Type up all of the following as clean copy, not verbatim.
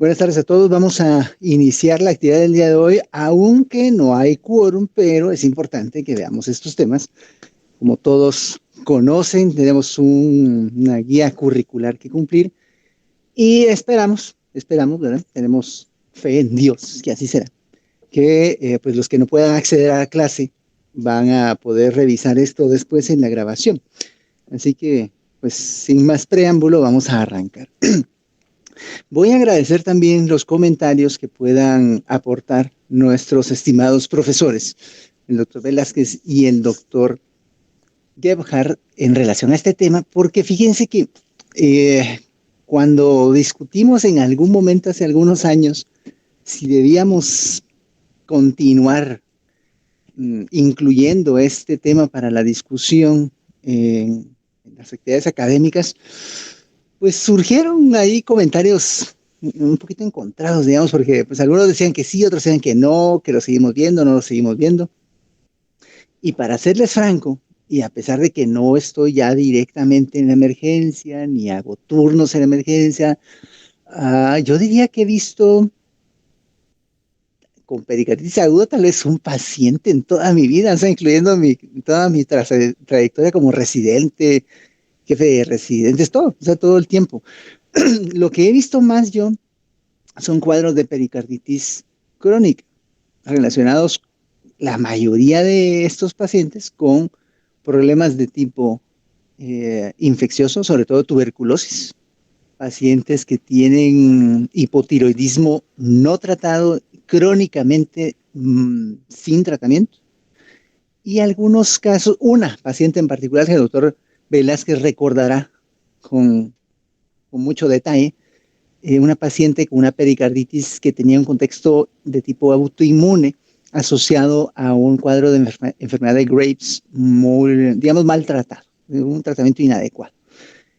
Buenas tardes a todos. Vamos a iniciar la actividad del día de hoy, aunque no hay quórum, pero es importante que veamos estos temas. Como todos conocen, tenemos una guía curricular que cumplir y esperamos, ¿verdad? Tenemos fe en Dios, que así será, que pues los que no puedan acceder a la clase van a poder revisar esto después en la grabación. Así que, pues sin más preámbulo, vamos a arrancar. Voy a agradecer también los comentarios que puedan aportar nuestros estimados profesores, el doctor Velázquez y el doctor Gebhardt, en relación a este tema, porque fíjense que cuando discutimos en algún momento hace algunos años si debíamos continuar incluyendo este tema para la discusión en las actividades académicas, pues surgieron ahí comentarios un poquito encontrados, digamos, porque pues algunos decían que sí, otros decían que no, que lo seguimos viendo, no lo seguimos viendo. Y para serles franco, y a pesar de que no estoy ya directamente en la emergencia, ni hago turnos en la emergencia, yo diría que he visto con pericarditis aguda tal vez un paciente en toda mi vida, o sea, incluyendo toda mi trayectoria como residente, jefe de residentes, todo, o sea, todo el tiempo. Lo que he visto más yo son cuadros de pericarditis crónica relacionados, la mayoría de estos pacientes, con problemas de tipo infeccioso, sobre todo tuberculosis, pacientes que tienen hipotiroidismo no tratado crónicamente sin tratamiento, y algunos casos, una paciente en particular que el doctor Velázquez recordará con mucho detalle, una paciente con una pericarditis que tenía un contexto de tipo autoinmune asociado a un cuadro de enfermedad de Graves muy, digamos, maltratado, un tratamiento inadecuado.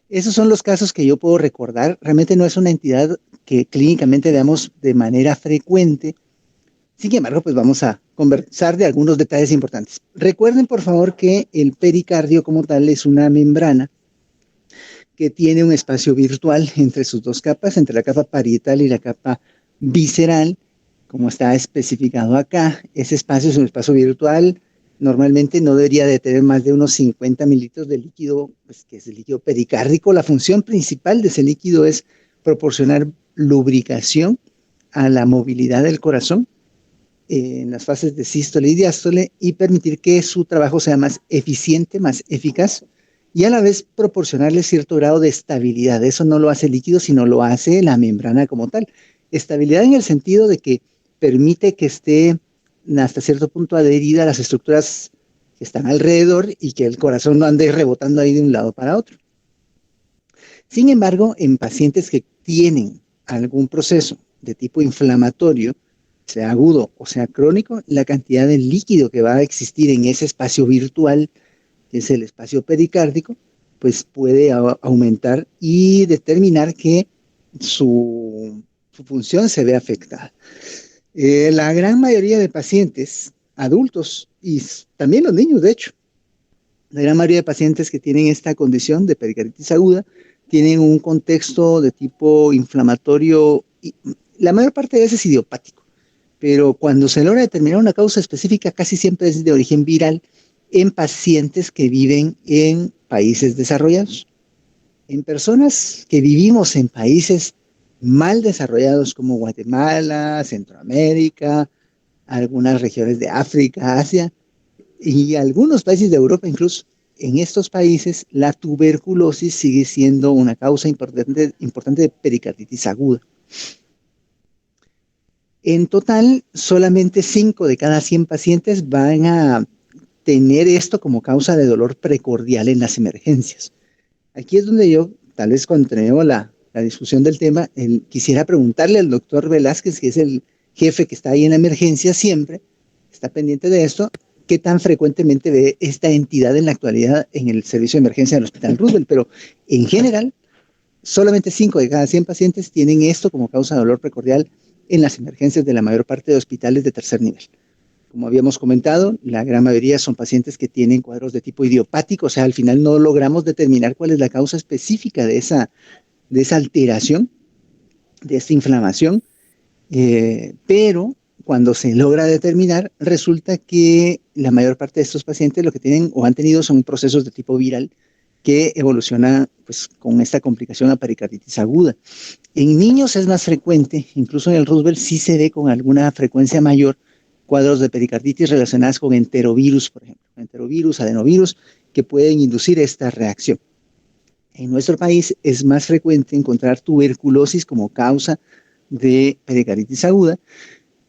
Esos son los casos que yo puedo recordar. Realmente no es una entidad que clínicamente veamos de manera frecuente. Sin embargo, pues vamos a conversar de algunos detalles importantes. Recuerden, por favor, que el pericardio como tal es una membrana que tiene un espacio virtual entre sus dos capas, entre la capa parietal y la capa visceral, como está especificado acá. Ese espacio es un espacio virtual, normalmente no debería de tener más de unos 50 mililitros de líquido, pues, que es el líquido pericárdico. La función principal de ese líquido es proporcionar lubricación a la movilidad del corazón en las fases de sístole y diástole y permitir que su trabajo sea más eficiente, más eficaz, y a la vez proporcionarle cierto grado de estabilidad. Eso no lo hace el líquido, sino lo hace la membrana como tal. Estabilidad en el sentido de que permite que esté hasta cierto punto adherida a las estructuras que están alrededor y que el corazón no ande rebotando ahí de un lado para otro. Sin embargo, en pacientes que tienen algún proceso de tipo inflamatorio, sea agudo o sea crónico, la cantidad de líquido que va a existir en ese espacio virtual, que es el espacio pericárdico, pues puede aumentar y determinar que su función se ve afectada. La gran mayoría de pacientes adultos y también los niños, de hecho, la gran mayoría de pacientes que tienen esta condición de pericarditis aguda tienen un contexto de tipo inflamatorio, y la mayor parte de veces idiopático, pero cuando se logra determinar una causa específica, casi siempre es de origen viral en pacientes que viven en países desarrollados. En personas que vivimos en países mal desarrollados como Guatemala, Centroamérica, algunas regiones de África, Asia y algunos países de Europa incluso, en estos países la tuberculosis sigue siendo una causa importante de pericarditis aguda. En total, solamente 5 de cada 100 pacientes van a tener esto como causa de dolor precordial en las emergencias. Aquí es donde yo, tal vez cuando tenemos la discusión del tema, quisiera preguntarle al doctor Velázquez, que es el jefe que está ahí en la emergencia siempre, está pendiente de esto, qué tan frecuentemente ve esta entidad en la actualidad en el servicio de emergencia del Hospital Roosevelt, pero en general, solamente 5 de cada 100 pacientes tienen esto como causa de dolor precordial en las emergencias de la mayor parte de hospitales de tercer nivel. Como habíamos comentado, la gran mayoría son pacientes que tienen cuadros de tipo idiopático, o sea, al final no logramos determinar cuál es la causa específica de esa alteración, de esta inflamación, pero cuando se logra determinar, resulta que la mayor parte de estos pacientes lo que tienen o han tenido son procesos de tipo viral que evoluciona pues, con esta complicación a pericarditis aguda. En niños es más frecuente, incluso en el Roosevelt sí se ve con alguna frecuencia mayor cuadros de pericarditis relacionadas con enterovirus, por ejemplo, enterovirus, adenovirus, que pueden inducir esta reacción. En nuestro país es más frecuente encontrar tuberculosis como causa de pericarditis aguda,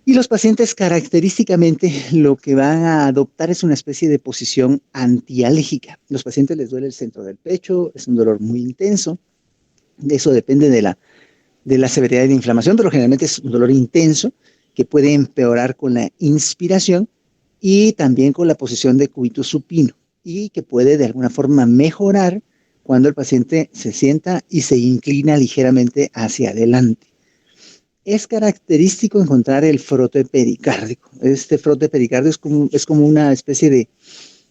y los pacientes característicamente lo que van a adoptar es una especie de posición antialérgica. Los pacientes les duele el centro del pecho, es un dolor muy intenso, de eso depende de la severidad de la inflamación, pero generalmente es un dolor intenso que puede empeorar con la inspiración y también con la posición de cubitus supino, y que puede de alguna forma mejorar cuando el paciente se sienta y se inclina ligeramente hacia adelante. Es característico encontrar el frote pericárdico. Este frote pericárdico es como una especie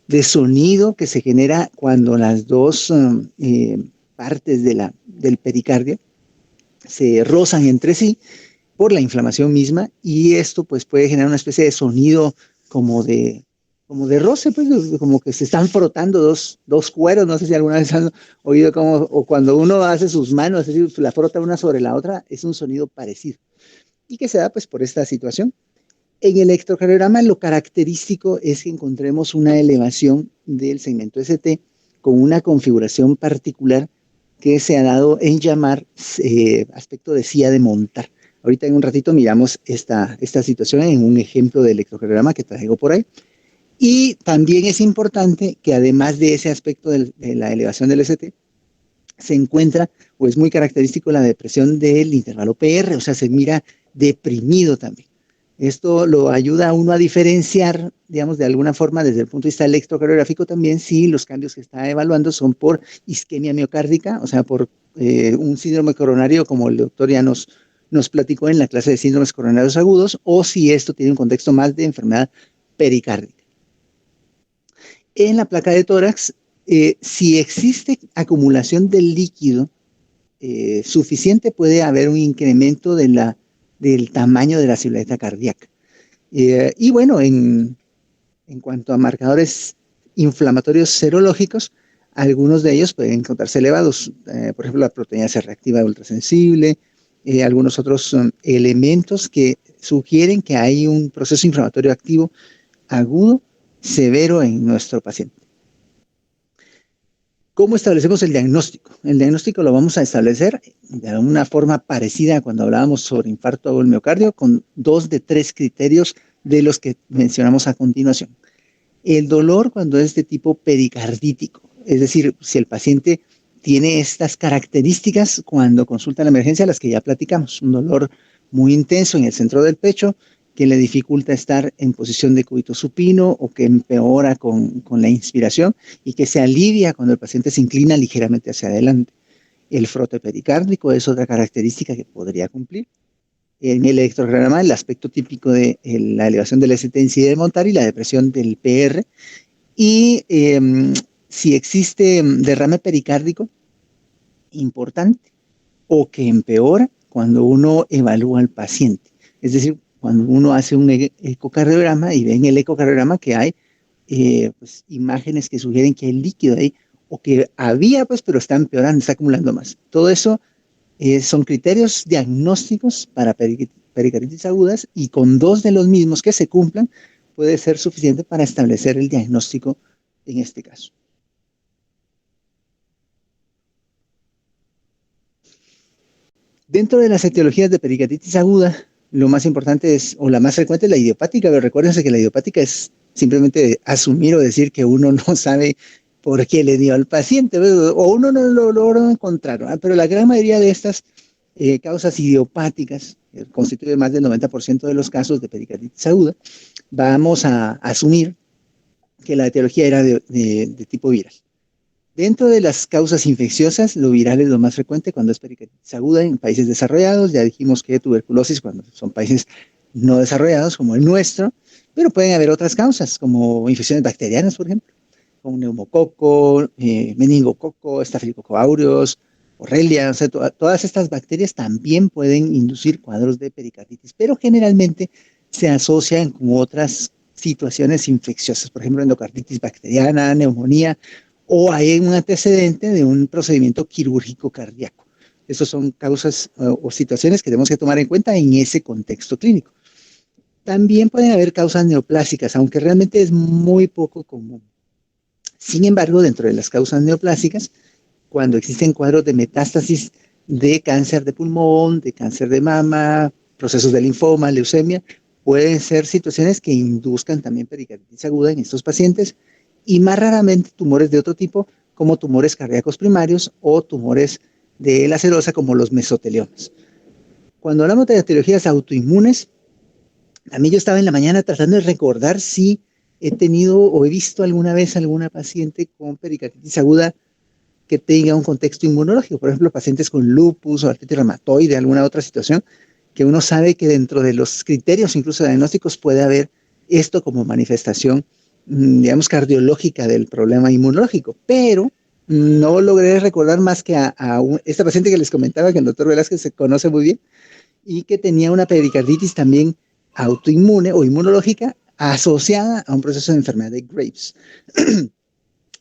de sonido que se genera cuando las dos partes del pericardio se rozan entre sí por la inflamación misma, y esto pues puede generar una especie de sonido como de, como de roce, pues como que se están frotando dos cueros. No sé si alguna vez han oído como, o cuando uno hace sus manos, es decir, la frota una sobre la otra, es un sonido parecido y que se da pues por esta situación. En el electrocardiograma lo característico es que encontremos una elevación del segmento ST con una configuración particular que se ha dado en llamar aspecto de silla de montar. Ahorita en un ratito miramos esta situación en un ejemplo de electrocardiograma que traigo por ahí. Y también es importante que además de ese aspecto de la elevación del ST, se encuentra, o es muy característico, la depresión del intervalo PR, o sea, se mira deprimido también. Esto lo ayuda a uno a diferenciar, digamos, de alguna forma, desde el punto de vista electrocardiográfico también, si los cambios que está evaluando son por isquemia miocárdica, o sea, por un síndrome coronario, como el doctor ya nos platicó en la clase de síndromes coronarios agudos, o si esto tiene un contexto más de enfermedad pericárdica. En la placa de tórax, si existe acumulación del líquido suficiente, puede haber un incremento del tamaño de la silueta cardíaca. Y bueno, en cuanto a marcadores inflamatorios serológicos, algunos de ellos pueden encontrarse elevados. Por ejemplo, la proteína C reactiva ultrasensible, algunos otros elementos que sugieren que hay un proceso inflamatorio activo agudo severo en nuestro paciente. ¿Cómo establecemos el diagnóstico? El diagnóstico lo vamos a establecer de una forma parecida a cuando hablábamos sobre infarto agudo del miocardio, con 2 de 3 criterios de los que mencionamos a continuación. El dolor cuando es de tipo pericardítico, es decir, si el paciente tiene estas características cuando consulta la emergencia, las que ya platicamos, un dolor muy intenso en el centro del pecho, que le dificulta estar en posición de cúbito supino o que empeora con la inspiración y que se alivia cuando el paciente se inclina ligeramente hacia adelante. El frote pericárdico es otra característica que podría cumplir. En el electrocardiograma, el aspecto típico de la elevación del ST en silla de montar y la depresión del PR. Y si existe derrame pericárdico importante o que empeora cuando uno evalúa al paciente. Es decir, cuando uno hace un ecocardiograma y ve en el ecocardiograma que hay pues, imágenes que sugieren que hay líquido ahí, o que había, pues, pero está empeorando, está acumulando más. Todo eso son criterios diagnósticos para pericarditis agudas, y con 2 de los mismos que se cumplan puede ser suficiente para establecer el diagnóstico en este caso. Dentro de las etiologías de pericarditis aguda, lo más importante es, o la más frecuente, es la idiopática, pero recuérdense que la idiopática es simplemente asumir o decir que uno no sabe por qué le dio al paciente, o uno no lo logró encontrar, ¿no? Pero la gran mayoría de estas causas idiopáticas, constituye más del 90% de los casos de pericarditis aguda, vamos a asumir que la etiología era de tipo viral. Dentro de las causas infecciosas, lo viral es lo más frecuente cuando es pericarditis aguda en países desarrollados. Ya dijimos que tuberculosis cuando son países no desarrollados como el nuestro, pero pueden haber otras causas como infecciones bacterianas, por ejemplo, como neumococo, meningococo, estafilococo aureus, Borrelia, o sea, todas estas bacterias también pueden inducir cuadros de pericarditis, pero generalmente se asocian con otras situaciones infecciosas, por ejemplo, endocarditis bacteriana, neumonía, o hay un antecedente de un procedimiento quirúrgico cardíaco. Esas son causas o situaciones que tenemos que tomar en cuenta en ese contexto clínico. También pueden haber causas neoplásicas, aunque realmente es muy poco común. Sin embargo, dentro de las causas neoplásicas, cuando existen cuadros de metástasis de cáncer de pulmón, de cáncer de mama, procesos de linfoma, leucemia, pueden ser situaciones que induzcan también pericarditis aguda en estos pacientes y más raramente tumores de otro tipo, como tumores cardíacos primarios o tumores de la serosa, como los mesoteliomas. Cuando hablamos de etiologías autoinmunes, a mí yo estaba en la mañana tratando de recordar si he tenido o he visto alguna vez alguna paciente con pericarditis aguda que tenga un contexto inmunológico, por ejemplo, pacientes con lupus o artritis reumatoide, alguna otra situación, que uno sabe que dentro de los criterios, incluso diagnósticos, puede haber esto como manifestación, digamos, cardiológica del problema inmunológico, pero no logré recordar más que esta paciente que les comentaba, que el doctor Velázquez se conoce muy bien, y que tenía una pericarditis también autoinmune o inmunológica asociada a un proceso de enfermedad de Graves.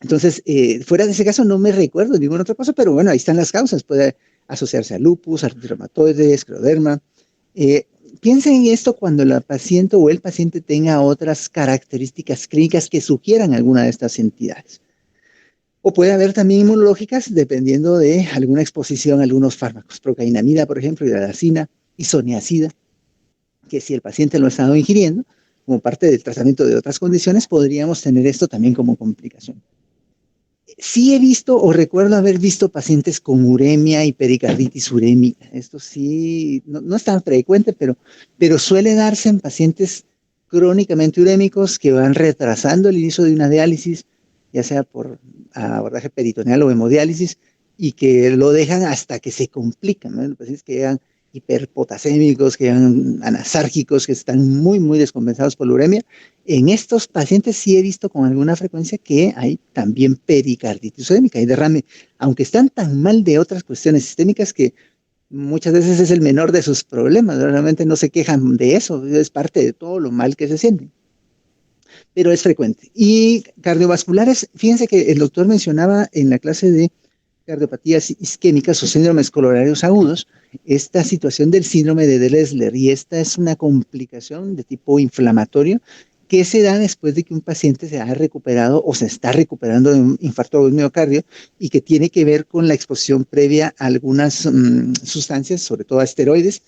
Entonces, fuera de ese caso no me recuerdo de ninguna otra cosa, pero bueno, ahí están las causas. Puede asociarse a lupus, artritis reumatoide, escleroderma. Eh, Piensen en esto cuando la paciente o el paciente tenga otras características clínicas que sugieran alguna de estas entidades. O puede haber también inmunológicas dependiendo de alguna exposición a algunos fármacos, procainamida, por ejemplo, hidradacina, isoniazida, que si el paciente lo ha estado ingiriendo, como parte del tratamiento de otras condiciones, podríamos tener esto también como complicación. Sí he visto o recuerdo haber visto pacientes con uremia y pericarditis urémica. Esto sí, no es tan frecuente, pero suele darse en pacientes crónicamente urémicos que van retrasando el inicio de una diálisis, ya sea por abordaje peritoneal o hemodiálisis, y que lo dejan hasta que se complican, ¿no? Los pacientes que llegan hiperpotasémicos, que llegan anasárgicos, que están muy, muy descompensados por la uremia. En estos pacientes sí he visto con alguna frecuencia que hay también pericarditis urémica, hay derrame, aunque están tan mal de otras cuestiones sistémicas que muchas veces es el menor de sus problemas, realmente no se quejan de eso, es parte de todo lo mal que se sienten, pero es frecuente. Y cardiovasculares, fíjense que el doctor mencionaba en la clase de cardiopatías isquémicas o síndromes coronarios agudos, esta situación del síndrome de Dressler, y esta es una complicación de tipo inflamatorio que se da después de que un paciente se ha recuperado o se está recuperando de un infarto del miocardio y que tiene que ver con la exposición previa a algunas sustancias, sobre todo a esteroides.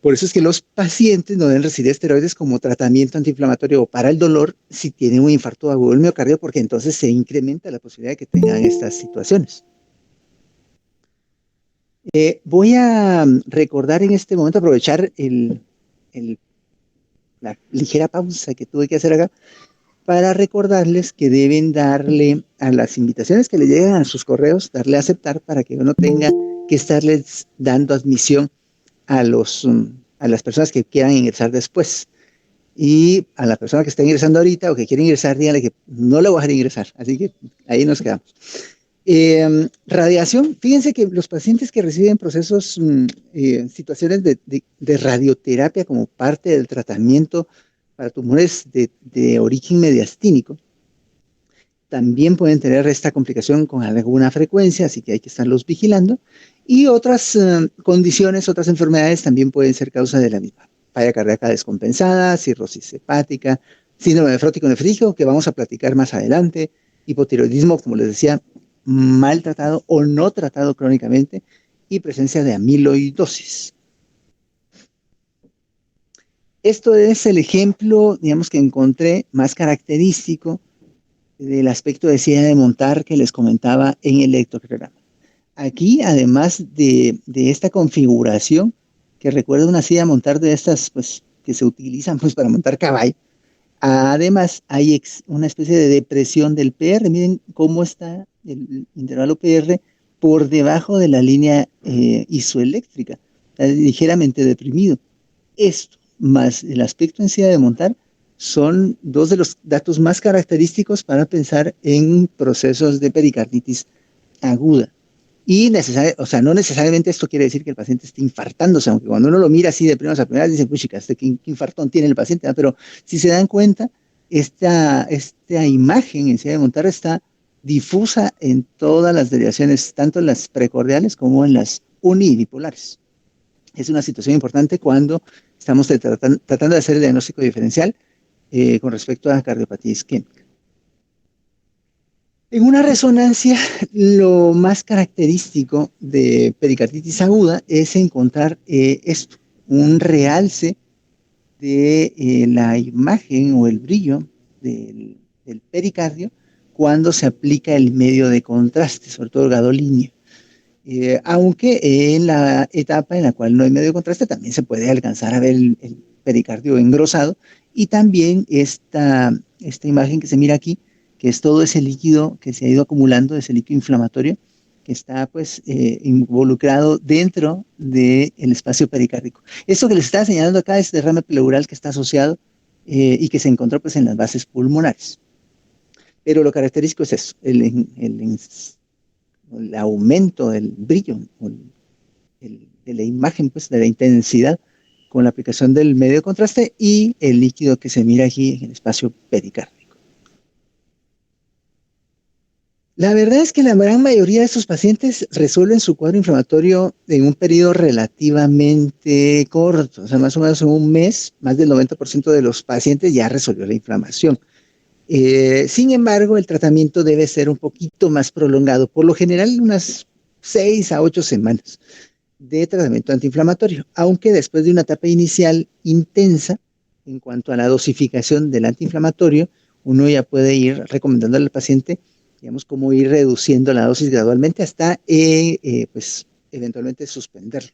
Por eso es que los pacientes no deben recibir esteroides como tratamiento antiinflamatorio o para el dolor si tienen un infarto agudo del miocardio, porque entonces se incrementa la posibilidad de que tengan estas situaciones. Voy a recordar en este momento, aprovechar la ligera pausa que tuve que hacer acá, para recordarles que deben darle a las invitaciones que le llegan a sus correos, darle a aceptar para que uno tenga que estarles dando admisión a las personas que quieran ingresar después. Y a la persona que está ingresando ahorita o que quiere ingresar, díganle que no le voy a dejar ingresar. Así que ahí nos quedamos. Radiación, fíjense que los pacientes que reciben procesos, situaciones de radioterapia como parte del tratamiento para tumores de origen mediastínico, también pueden tener esta complicación con alguna frecuencia, así que hay que estarlos vigilando. Y otras condiciones, otras enfermedades también pueden ser causa de la misma. Falla cardíaca descompensada, cirrosis hepática, síndrome nefrótico nefrígico, que vamos a platicar más adelante, hipotiroidismo, como les decía, mal tratado o no tratado crónicamente, y presencia de amiloidosis. Esto es el ejemplo, digamos, que encontré más característico del aspecto de silla de montar que les comentaba en el electrocardiograma. Aquí, además de esta configuración, que recuerda una silla de montar de estas, pues, que se utilizan pues, para montar caballo, además hay una especie de depresión del PR. Miren cómo está el intervalo PR por debajo de la línea isoeléctrica, ligeramente deprimido. Esto, más el aspecto en silla de montar, son dos de los datos más característicos para pensar en procesos de pericarditis aguda. Y o sea, no necesariamente esto quiere decir que el paciente esté infartándose, aunque cuando uno lo mira así de primeras a primeras, dice, puchica, qué infartón tiene el paciente, ¿no? Pero si se dan cuenta, esta imagen en silla de montar está difusa en todas las derivaciones, tanto en las precordiales como en las unibipolares. Es una situación importante cuando estamos tratando de hacer el diagnóstico diferencial con respecto a cardiopatía isquémica. En una resonancia, lo más característico de pericarditis aguda es encontrar esto, un realce de la imagen o el brillo del pericardio cuando se aplica el medio de contraste, sobre todo el gadolinio. Aunque en la etapa en la cual no hay medio de contraste también se puede alcanzar a ver el pericardio engrosado y también esta imagen que se mira aquí, que es todo ese líquido que se ha ido acumulando, ese líquido inflamatorio que está pues involucrado dentro del espacio pericárdico. Esto que les estaba señalando acá es derrame pleural que está asociado y que se encontró pues en las bases pulmonares. Pero lo característico es eso, el aumento del brillo, de la imagen, pues de la intensidad con la aplicación del medio de contraste y el líquido que se mira aquí en el espacio pericárdico. La verdad es que la gran mayoría de estos pacientes resuelven su cuadro inflamatorio en un periodo relativamente corto, o sea, más o menos en un mes, más del 90% de los pacientes ya resolvió la inflamación. Sin embargo, el tratamiento debe ser un poquito más prolongado, por lo general unas 6 a 8 semanas de tratamiento antiinflamatorio, aunque después de una etapa inicial intensa en cuanto a la dosificación del antiinflamatorio, uno ya puede ir recomendándole al paciente, digamos, cómo ir reduciendo la dosis gradualmente hasta, pues, eventualmente suspenderlo.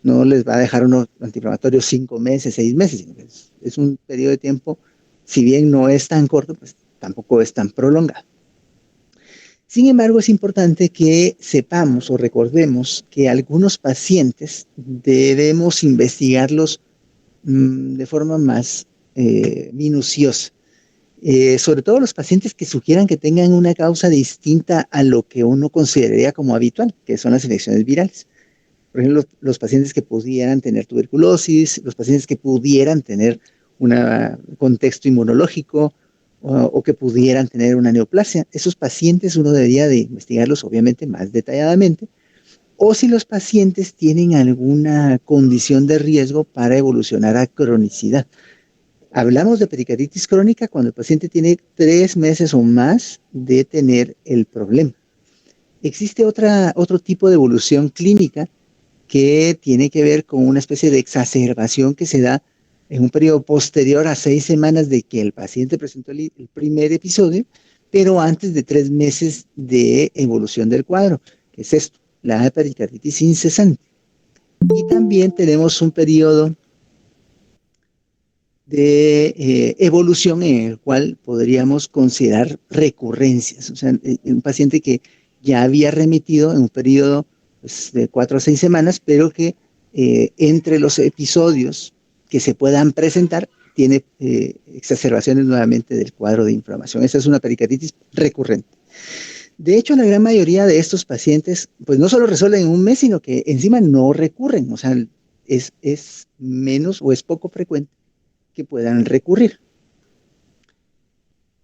No les va a dejar unos antiinflamatorios 5 meses, 6 meses, sino que es un periodo de tiempo, si bien no es tan corto, pues tampoco es tan prolongado. Sin embargo, es importante que sepamos o recordemos que algunos pacientes debemos investigarlos de forma más minuciosa. Sobre todo los pacientes que sugieran que tengan una causa distinta a lo que uno consideraría como habitual, que son las infecciones virales. Por ejemplo, los pacientes que pudieran tener tuberculosis, los pacientes que pudieran tener un contexto inmunológico o que pudieran tener una neoplasia. Esos pacientes uno debería de investigarlos obviamente más detalladamente, o si los pacientes tienen alguna condición de riesgo para evolucionar a cronicidad. Hablamos de pericarditis crónica cuando el paciente tiene 3 meses o más de tener el problema. Existe otro tipo de evolución clínica que tiene que ver con una especie de exacerbación que se da en un periodo posterior a 6 semanas de que el paciente presentó el primer episodio, pero antes de 3 meses de evolución del cuadro, que es esto, la pericarditis incesante. Y también tenemos un periodo de evolución en el cual podríamos considerar recurrencias, o sea, un paciente que ya había remitido en un periodo pues, de 4 a 6 semanas, pero que entre los episodios que se puedan presentar tiene exacerbaciones nuevamente del cuadro de inflamación. Esa es una pericarditis recurrente. De hecho, la gran mayoría de estos pacientes, pues no solo resuelven en un mes, sino que encima no recurren, o sea, es menos o es poco frecuente que puedan recurrir.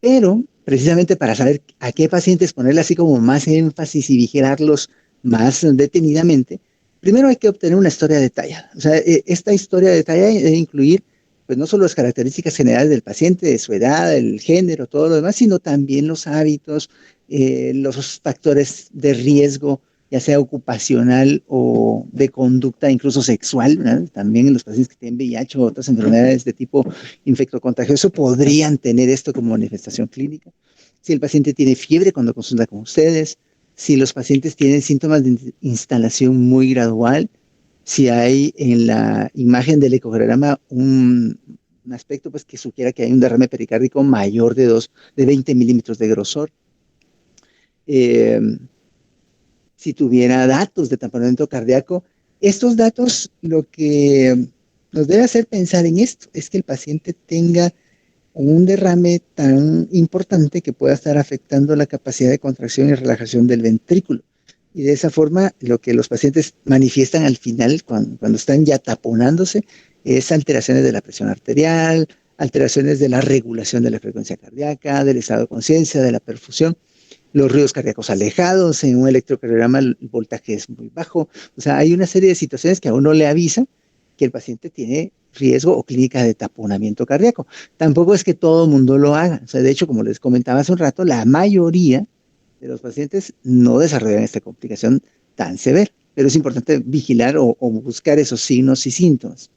Pero, precisamente para saber a qué pacientes ponerle así como más énfasis y vigilarlos más detenidamente, primero hay que obtener una historia detallada. O sea, esta historia detallada debe incluir, pues no solo las características generales del paciente, de su edad, el género, todo lo demás, sino también los hábitos, los factores de riesgo, ya sea ocupacional o de conducta, incluso sexual, ¿verdad? También en los pacientes que tienen VIH o otras enfermedades de tipo infectocontagioso podrían tener esto como manifestación clínica. Si el paciente tiene fiebre cuando consulta con ustedes, si los pacientes tienen síntomas de instalación muy gradual, si hay en la imagen del ecocardiograma un aspecto pues, que sugiera que hay un derrame pericárdico mayor de 20 milímetros de grosor. Si tuviera datos de tamponamiento cardíaco, estos datos lo que nos debe hacer pensar en esto es que el paciente tenga un derrame tan importante que pueda estar afectando la capacidad de contracción y relajación del ventrículo. Y de esa forma, lo que los pacientes manifiestan al final, cuando están ya taponándose, es alteraciones de la presión arterial, alteraciones de la regulación de la frecuencia cardíaca, del estado de conciencia, de la perfusión, los ruidos cardíacos alejados, en un electrocardiograma el voltaje es muy bajo. O sea, hay una serie de situaciones que a uno le avisan que el paciente tiene riesgo o clínica de taponamiento cardíaco. Tampoco es que todo el mundo lo haga. O sea, de hecho, como les comentaba hace un rato, la mayoría de los pacientes no desarrollan esta complicación tan severa, pero es importante vigilar o buscar esos signos y síntomas.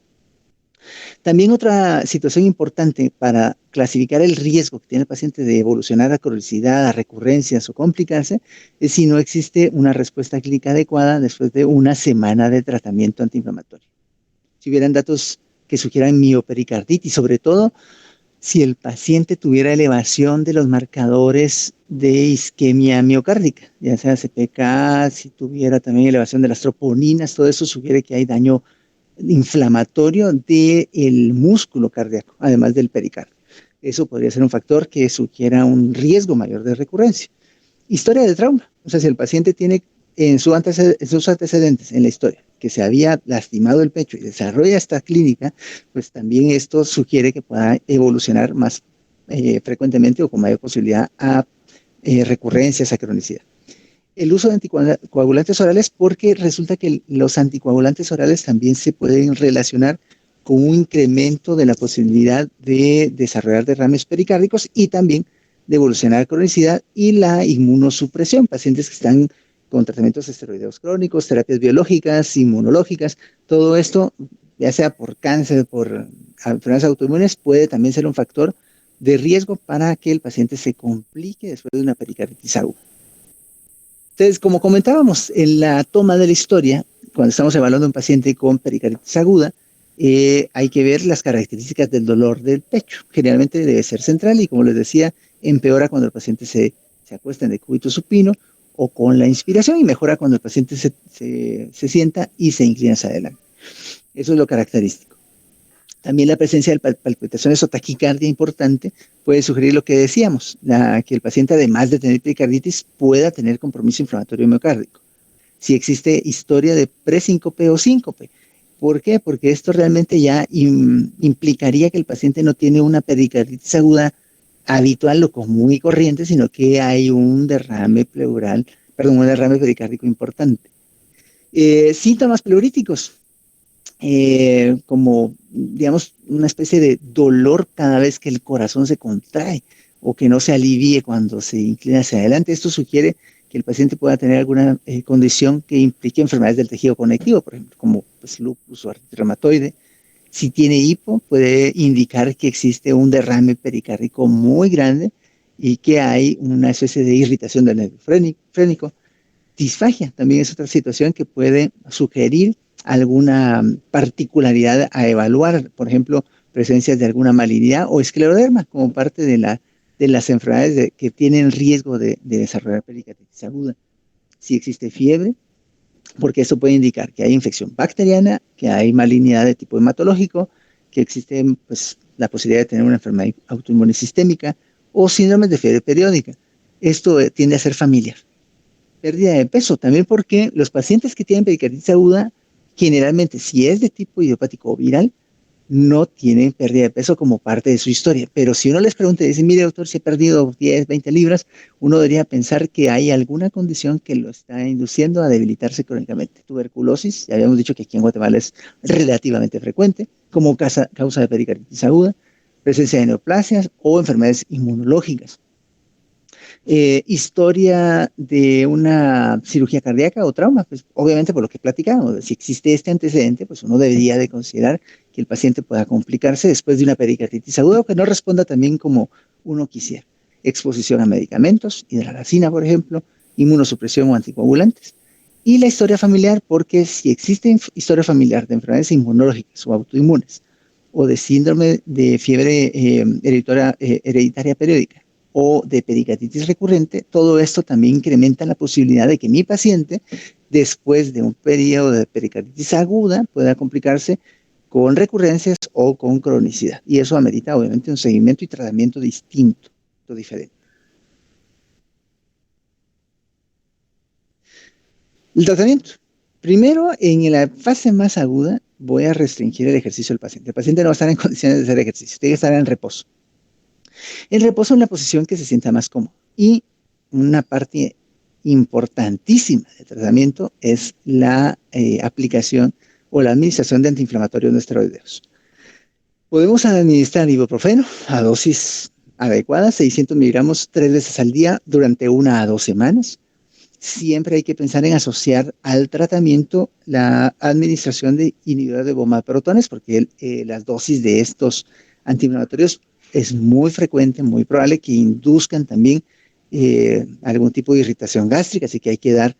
También otra situación importante para clasificar el riesgo que tiene el paciente de evolucionar a cronicidad, a recurrencias o complicarse, es si no existe una respuesta clínica adecuada después de una semana de tratamiento antiinflamatorio. Si hubieran datos que sugieran miopericarditis, sobre todo si el paciente tuviera elevación de los marcadores de isquemia miocárdica, ya sea CPK, si tuviera también elevación de las troponinas, todo eso sugiere que hay daño inflamatorio del músculo cardíaco, además del pericardio. Eso podría ser un factor que sugiera un riesgo mayor de recurrencia. Historia de trauma, o sea, si el paciente tiene en sus antecedentes, en la historia, que se había lastimado el pecho y desarrolla esta clínica, pues también esto sugiere que pueda evolucionar más frecuentemente o con mayor posibilidad a recurrencias, a cronicidad. El uso de anticoagulantes orales, porque resulta que los anticoagulantes orales también se pueden relacionar con un incremento de la posibilidad de desarrollar derrames pericárdicos y también de evolucionar a cronicidad y la inmunosupresión. Pacientes que están con tratamientos esteroideos crónicos, terapias biológicas, inmunológicas, todo esto, ya sea por cáncer, por enfermedades autoinmunes, puede también ser un factor de riesgo para que el paciente se complique después de una pericarditis aguda. Entonces, como comentábamos en la toma de la historia, cuando estamos evaluando a un paciente con pericarditis aguda, hay que ver las características del dolor del pecho. Generalmente debe ser central y, como les decía, empeora cuando el paciente se acuesta en decúbito supino o con la inspiración y mejora cuando el paciente se sienta y se inclina hacia adelante. Eso es lo característico. También la presencia de palpitaciones o taquicardia importante puede sugerir lo que decíamos, que el paciente, además de tener pericarditis, pueda tener compromiso inflamatorio miocárdico. Si existe historia de presíncope o síncope. ¿Por qué? Porque esto realmente ya implicaría que el paciente no tiene una pericarditis aguda habitual, lo común y corriente, sino que hay un derrame pleural, perdón, un derrame pericárdico importante. Síntomas pleuríticos como, digamos, una especie de dolor cada vez que el corazón se contrae o que no se alivie cuando se inclina hacia adelante. Esto sugiere que el paciente pueda tener alguna condición que implique enfermedades del tejido conectivo, por ejemplo, como pues, lupus o artritis reumatoide. Si tiene hipo, puede indicar que existe un derrame pericárdico muy grande y que hay una especie de irritación del nervio frénico. Disfagia también es otra situación que puede sugerir alguna particularidad a evaluar, por ejemplo, presencias de alguna malignidad o escleroderma como parte de las enfermedades que tienen riesgo de desarrollar pericarditis aguda. Si existe fiebre, porque eso puede indicar que hay infección bacteriana, que hay malignidad de tipo hematológico, que existe pues, la posibilidad de tener una enfermedad autoinmune sistémica o síndromes de fiebre periódica. Esto tiende a ser familiar. Pérdida de peso, también porque los pacientes que tienen pericarditis aguda, generalmente, si es de tipo idiopático o viral, no tienen pérdida de peso como parte de su historia. Pero si uno les pregunta y dice, mire doctor, si he perdido 10, 20 libras, uno debería pensar que hay alguna condición que lo está induciendo a debilitarse crónicamente. Tuberculosis, ya habíamos dicho que aquí en Guatemala es relativamente frecuente, como causa de pericarditis aguda, presencia de neoplasias o enfermedades inmunológicas. Historia de una cirugía cardíaca o trauma, pues obviamente por lo que platicamos, si existe este antecedente, pues uno debería de considerar que el paciente pueda complicarse después de una pericarditis aguda o que no responda también como uno quisiera. Exposición a medicamentos, hidralazina, por ejemplo, inmunosupresión o anticoagulantes. Y la historia familiar, porque si existe historia familiar de enfermedades inmunológicas o autoinmunes o de síndrome de fiebre hereditaria periódica, o de pericarditis recurrente, todo esto también incrementa la posibilidad de que mi paciente, después de un periodo de pericarditis aguda, pueda complicarse con recurrencias o con cronicidad. Y eso amerita, obviamente, un seguimiento y tratamiento distinto, diferente. El tratamiento. Primero, en la fase más aguda, voy a restringir el ejercicio del paciente. El paciente no va a estar en condiciones de hacer ejercicio, tiene que estar en reposo. El reposo es una posición que se sienta más cómodo. Y una parte importantísima del tratamiento es la aplicación o la administración de antiinflamatorios no esteroideos. Podemos administrar ibuprofeno a dosis adecuadas, 600 miligramos 3 veces al día durante 1 a 2 semanas. Siempre hay que pensar en asociar al tratamiento la administración de inhibidores de bomba de protones, porque las dosis de estos antiinflamatorios es muy frecuente, muy probable que induzcan también algún tipo de irritación gástrica, así que hay que dar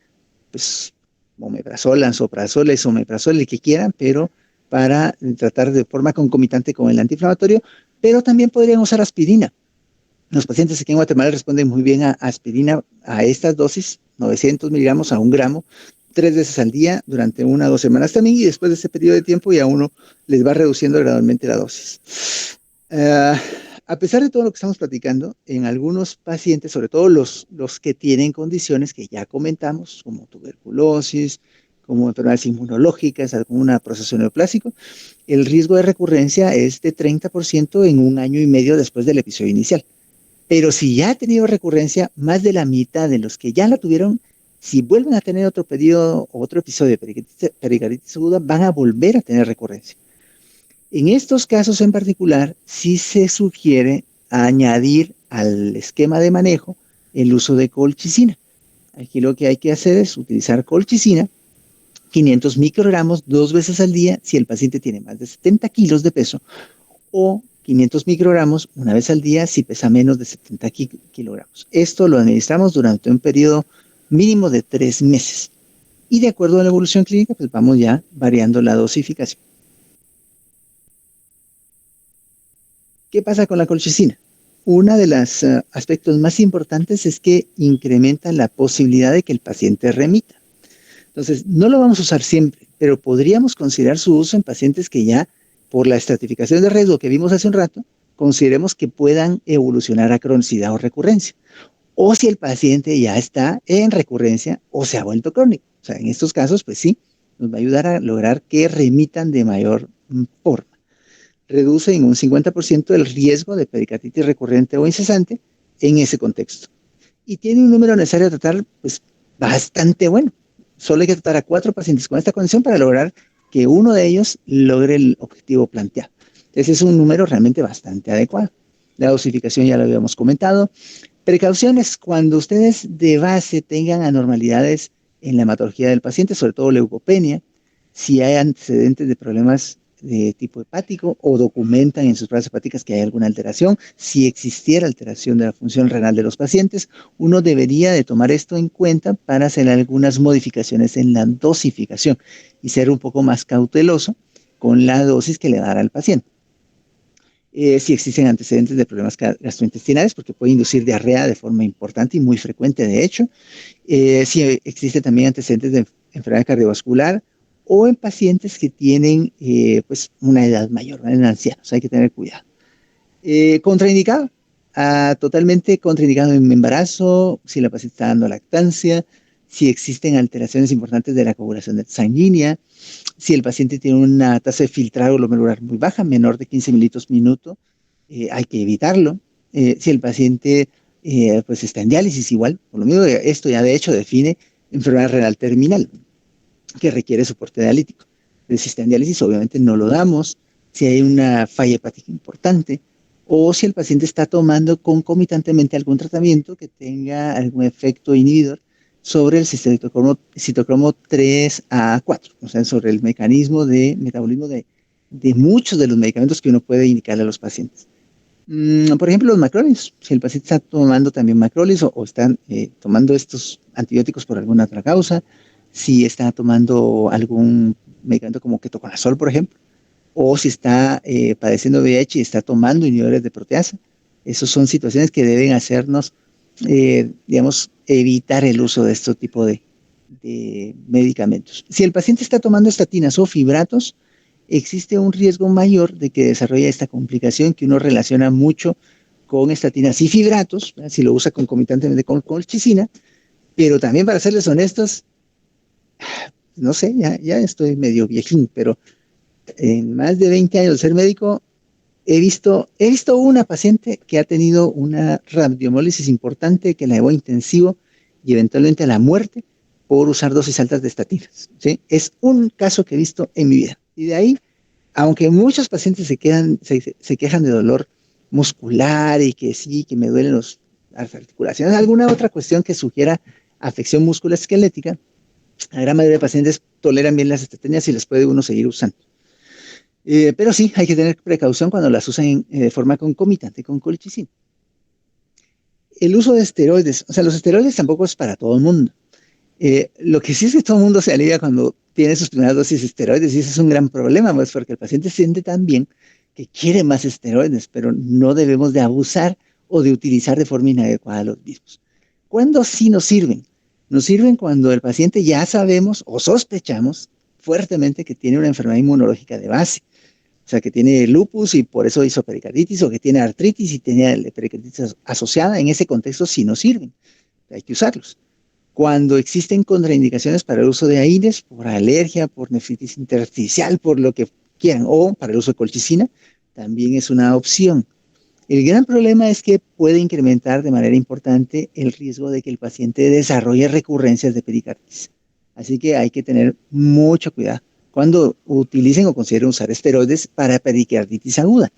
pues, omeprazol, lansoprazol, esomeprazol, el que quieran, pero para tratar de forma concomitante con el antiinflamatorio, pero también podrían usar aspirina. Los pacientes aquí en Guatemala responden muy bien a aspirina a estas dosis, 900 miligramos a 1 gramo, 3 veces al día durante 1 a 2 semanas también, y después de ese periodo de tiempo ya uno les va reduciendo gradualmente la dosis. Uh, a pesar de todo lo que estamos platicando, en algunos pacientes, sobre todo los que tienen condiciones que ya comentamos, como tuberculosis, como enfermedades inmunológicas, algún proceso neoplásico, el riesgo de recurrencia es de 30% en 1 año y medio después del episodio inicial. Pero si ya ha tenido recurrencia, más de la mitad de los que ya la tuvieron, si vuelven a tener otro periodo o otro episodio de pericarditis aguda, van a volver a tener recurrencia. En estos casos en particular, sí se sugiere añadir al esquema de manejo el uso de colchicina. Aquí lo que hay que hacer es utilizar colchicina, 500 microgramos 2 veces al día si el paciente tiene más de 70 kilos de peso, o 500 microgramos 1 vez al día si pesa menos de 70 kilogramos. Esto lo administramos durante un periodo mínimo de 3 meses. Y de acuerdo a la evolución clínica, pues vamos ya variando la dosificación. ¿Qué pasa con la colchicina? Uno de los aspectos más importantes es que incrementa la posibilidad de que el paciente remita. Entonces, no lo vamos a usar siempre, pero podríamos considerar su uso en pacientes que ya, por la estratificación de riesgo que vimos hace un rato, consideremos que puedan evolucionar a cronicidad o recurrencia. O si el paciente ya está en recurrencia o se ha vuelto crónico. O sea, en estos casos, pues sí, nos va a ayudar a lograr que remitan de mayor forma. Reduce en un 50% el riesgo de pericarditis recurrente o incesante en ese contexto. Y tiene un número necesario de tratar, pues, bastante bueno. Solo hay que tratar a 4 pacientes con esta condición para lograr que uno de ellos logre el objetivo planteado. Ese es un número realmente bastante adecuado. La dosificación ya lo habíamos comentado. Precauciones cuando ustedes de base tengan anormalidades en la hematología del paciente, sobre todo leucopenia, si hay antecedentes de problemas de tipo hepático o documentan en sus pruebas hepáticas que hay alguna alteración. Si existiera alteración de la función renal de los pacientes, uno debería de tomar esto en cuenta para hacer algunas modificaciones en la dosificación y ser un poco más cauteloso con la dosis que le va a dar al paciente. Si existen antecedentes de problemas gastrointestinales, porque puede inducir diarrea de forma importante y muy frecuente, de hecho. Si existe también antecedentes de enfermedad cardiovascular, o en pacientes que tienen pues una edad mayor, en ancianos, hay que tener cuidado. Contraindicado, totalmente contraindicado en embarazo, si la paciente está dando lactancia, si existen alteraciones importantes de la coagulación sanguínea, si el paciente tiene una tasa de filtrado glomerular muy baja, menor de 15 mililitros minuto, hay que evitarlo. Si el paciente pues está en diálisis igual, por lo mismo, esto ya de hecho define enfermedad renal terminal, que requiere soporte dialítico. Si está en diálisis, obviamente no lo damos. Si hay una falla hepática importante, o si el paciente está tomando concomitantemente algún tratamiento que tenga algún efecto inhibidor sobre el citocromo 3A4, o sea, sobre el mecanismo de metabolismo de muchos de los medicamentos que uno puede indicarle a los pacientes. Por ejemplo, los macrólidos. Si el paciente está tomando también macrólidos o están tomando estos antibióticos por alguna otra causa, si está tomando algún medicamento como ketoconazol, por ejemplo, o si está padeciendo VIH y está tomando inhibidores de proteasa. Esas son situaciones que deben hacernos, digamos, evitar el uso de este tipo de medicamentos. Si el paciente está tomando estatinas o fibratos, existe un riesgo mayor de que desarrolle esta complicación que uno relaciona mucho con estatinas y fibratos, ¿verdad? Si lo usa concomitantemente con colchicina, pero también, para serles honestos, no sé, ya estoy medio viejín, pero en más de 20 años de ser médico, he visto una paciente que ha tenido una radiomiólisis importante que la llevó a intensivo y eventualmente a la muerte por usar dosis altas de estatinas, ¿sí? Es un caso que he visto en mi vida. Y de ahí, aunque muchos pacientes se quejan de dolor muscular y que sí, que me duelen las articulaciones, alguna otra cuestión que sugiera afección musculoesquelética, la gran mayoría de pacientes toleran bien las estatinas y las puede uno seguir usando. Pero sí, hay que tener precaución cuando las usan de forma concomitante con colchicina. El uso de esteroides, o sea, los esteroides tampoco es para todo el mundo. Lo que sí es que todo el mundo se alivia cuando tiene sus primeras dosis de esteroides y ese es un gran problema, pues, porque el paciente siente tan bien que quiere más esteroides, pero no debemos de abusar o de utilizar de forma inadecuada los mismos. ¿Cuándo sí nos sirven? Nos sirven cuando el paciente ya sabemos o sospechamos fuertemente que tiene una enfermedad inmunológica de base. O sea, que tiene lupus y por eso hizo pericarditis, o que tiene artritis y tenía pericarditis asociada. En ese contexto sí nos sirven. Hay que usarlos. Cuando existen contraindicaciones para el uso de AINES, por alergia, por nefritis intersticial, por lo que quieran, o para el uso de colchicina, también es una opción. El gran problema es que puede incrementar de manera importante el riesgo de que el paciente desarrolle recurrencias de pericarditis. Así que hay que tener mucho cuidado cuando utilicen o consideren usar esteroides para pericarditis aguda.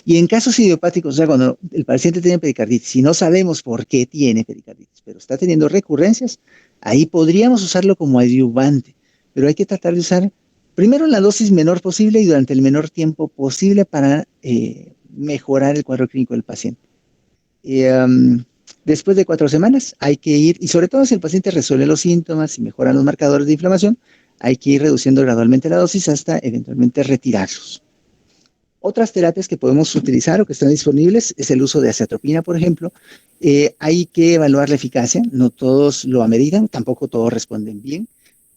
Y en casos idiopáticos, o sea, cuando el paciente tiene pericarditis y no sabemos por qué tiene pericarditis, pero está teniendo recurrencias, ahí podríamos usarlo como adyuvante, pero hay que tratar de usar primero la dosis menor posible y durante el menor tiempo posible para mejorar el cuadro clínico del paciente. Después de 4 semanas hay que ir, y sobre todo si el paciente resuelve los síntomas y mejora los marcadores de inflamación, hay que ir reduciendo gradualmente la dosis hasta eventualmente retirarlos. Otras terapias que podemos utilizar o que están disponibles es el uso de aciatropina, por ejemplo. Hay que evaluar la eficacia, no todos lo ameritan, tampoco todos responden bien,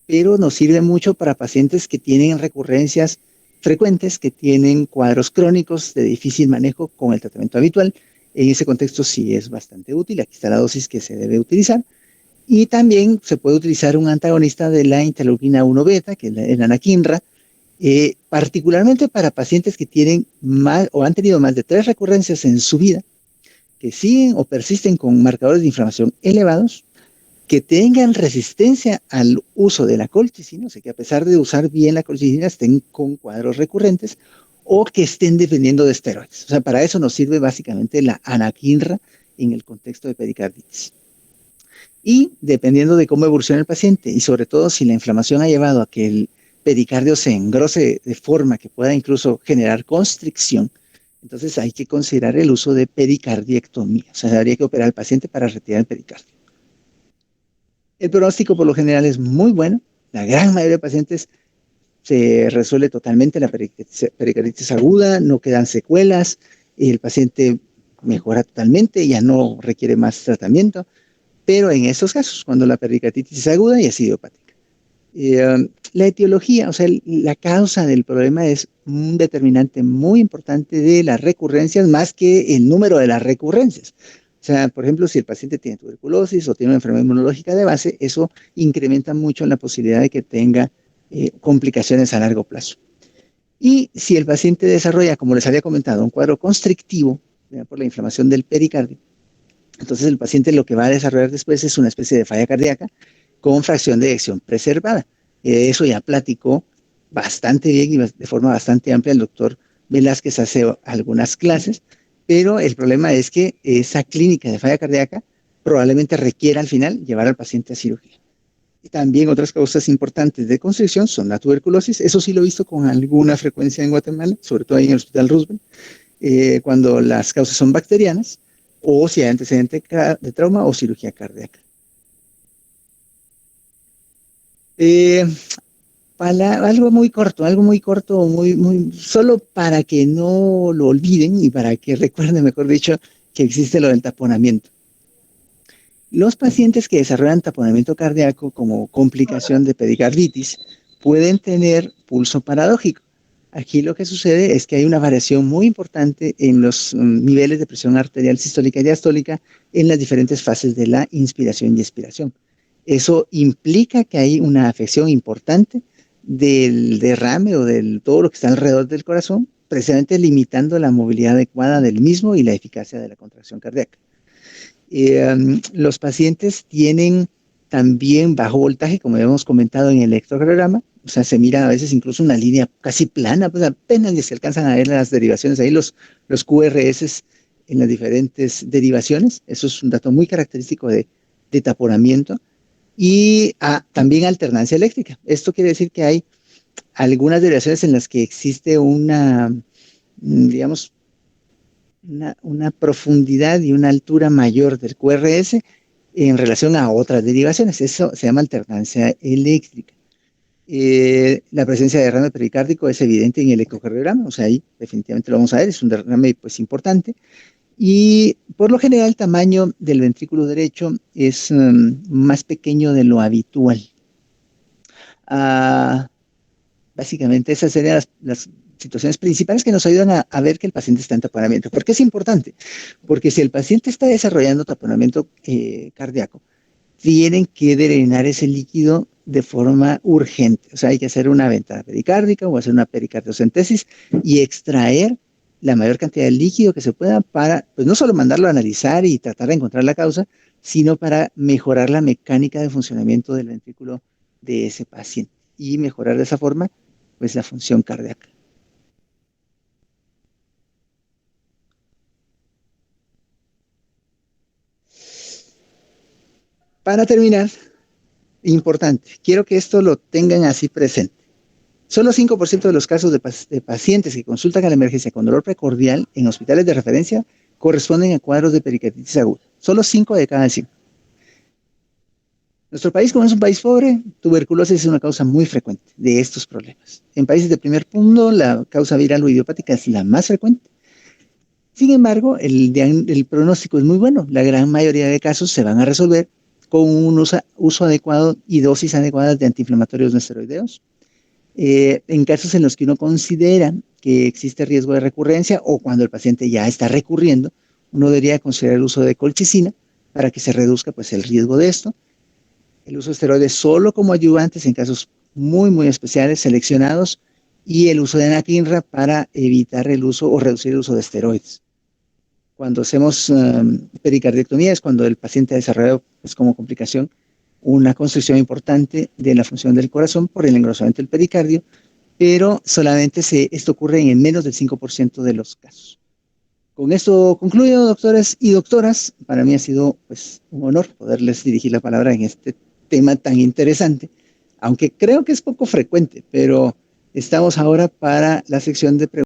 pero nos sirve mucho para pacientes que tienen recurrencias frecuentes, que tienen cuadros crónicos de difícil manejo con el tratamiento habitual. En ese contexto sí es bastante útil. Aquí está la dosis que se debe utilizar. Y también se puede utilizar un antagonista de la interleuquina 1 beta, que es el anakinra, particularmente para pacientes que tienen más o han tenido más de 3 recurrencias en su vida, que siguen o persisten con marcadores de inflamación elevados, que tengan resistencia al uso de la colchicina, o sea, que a pesar de usar bien la colchicina estén con cuadros recurrentes, o que estén dependiendo de esteroides. O sea, para eso nos sirve básicamente la anakinra en el contexto de pericarditis. Y dependiendo de cómo evoluciona el paciente, y sobre todo si la inflamación ha llevado a que el pericardio se engrose de forma que pueda incluso generar constricción, entonces hay que considerar el uso de pericardiectomía. O sea, habría que operar al paciente para retirar el pericardio. El pronóstico por lo general es muy bueno. La gran mayoría de pacientes se resuelve totalmente la pericarditis aguda, no quedan secuelas, el paciente mejora totalmente, ya no requiere más tratamiento, pero en estos casos, cuando la pericarditis es aguda y es idiopática. La etiología, o sea, la causa del problema es un determinante muy importante de las recurrencias, más que el número de las recurrencias. O sea, por ejemplo, si el paciente tiene tuberculosis o tiene una enfermedad inmunológica de base, eso incrementa mucho la posibilidad de que tenga complicaciones a largo plazo. Y si el paciente desarrolla, como les había comentado, un cuadro constrictivo por la inflamación del pericardio, entonces el paciente lo que va a desarrollar después es una especie de falla cardíaca con fracción de eyección preservada. Eso ya platicó bastante bien y de forma bastante amplia el doctor Velázquez hace algunas clases, pero el problema es que esa clínica de falla cardíaca probablemente requiera al final llevar al paciente a cirugía. Y también otras causas importantes de constricción son la tuberculosis. Eso sí lo he visto con alguna frecuencia en Guatemala, sobre todo ahí en el Hospital Roosevelt, cuando las causas son bacterianas o si hay antecedente de trauma o cirugía cardíaca. Algo muy corto, solo para que no lo olviden y para que recuerden, mejor dicho, que existe lo del taponamiento. Los pacientes que desarrollan taponamiento cardíaco como complicación de pericarditis pueden tener pulso paradójico. Aquí lo que sucede es que hay una variación muy importante en los niveles de presión arterial sistólica y diastólica en las diferentes fases de la inspiración y expiración. Eso implica que hay una afección importante del derrame o de todo lo que está alrededor del corazón, precisamente limitando la movilidad adecuada del mismo y la eficacia de la contracción cardíaca. Los pacientes tienen también bajo voltaje, como hemos comentado en el electrocardiograma, o sea, se mira a veces incluso una línea casi plana, pues apenas se alcanzan a ver las derivaciones, ahí los QRS en las diferentes derivaciones, eso es un dato muy característico de taponamiento, y también alternancia eléctrica. Esto quiere decir que hay algunas derivaciones en las que existe una, digamos, una profundidad y una altura mayor del QRS en relación a otras derivaciones. Eso se llama alternancia eléctrica. La presencia de derrame pericárdico es evidente en el ecocardiograma, o sea, ahí definitivamente lo vamos a ver, es un derrame pues importante. Y por lo general el tamaño del ventrículo derecho es más pequeño de lo habitual. Uh, Básicamente esas serían las situaciones principales que nos ayudan a ver que el paciente está en taponamiento. ¿Por qué es importante? Porque si el paciente está desarrollando taponamiento cardíaco, tienen que drenar ese líquido de forma urgente. O sea, hay que hacer una ventana pericárdica o hacer una pericardiocentesis y extraer la mayor cantidad de líquido que se pueda para, pues no solo mandarlo a analizar y tratar de encontrar la causa, sino para mejorar la mecánica de funcionamiento del ventrículo de ese paciente y mejorar de esa forma, pues la función cardíaca. Para terminar, importante, quiero que esto lo tengan así presente. Solo 5% de los casos de pacientes que consultan a la emergencia con dolor precordial en hospitales de referencia corresponden a cuadros de pericarditis aguda. Solo 5 de cada 100. Nuestro país, como es un país pobre, tuberculosis es una causa muy frecuente de estos problemas. En países de primer mundo, la causa viral o idiopática es la más frecuente. Sin embargo, el pronóstico es muy bueno. La gran mayoría de casos se van a resolver con un uso adecuado y dosis adecuadas de antiinflamatorios no esteroideos. En casos en los que uno considera que existe riesgo de recurrencia o cuando el paciente ya está recurriendo, uno debería considerar el uso de colchicina para que se reduzca pues, el riesgo de esto. El uso de esteroides solo como ayudantes en casos muy especiales, seleccionados, y el uso de anakinra para evitar el uso o reducir el uso de esteroides. Cuando hacemos pericardiectomía es cuando el paciente ha desarrollado pues, como complicación una constricción importante de la función del corazón por el engrosamiento del pericardio, pero solamente esto ocurre en menos del 5% de los casos. Con esto concluyo, doctores y doctoras. Para mí ha sido pues, un honor poderles dirigir la palabra en este tema tan interesante, aunque creo que es poco frecuente, pero estamos ahora para la sección de preguntas.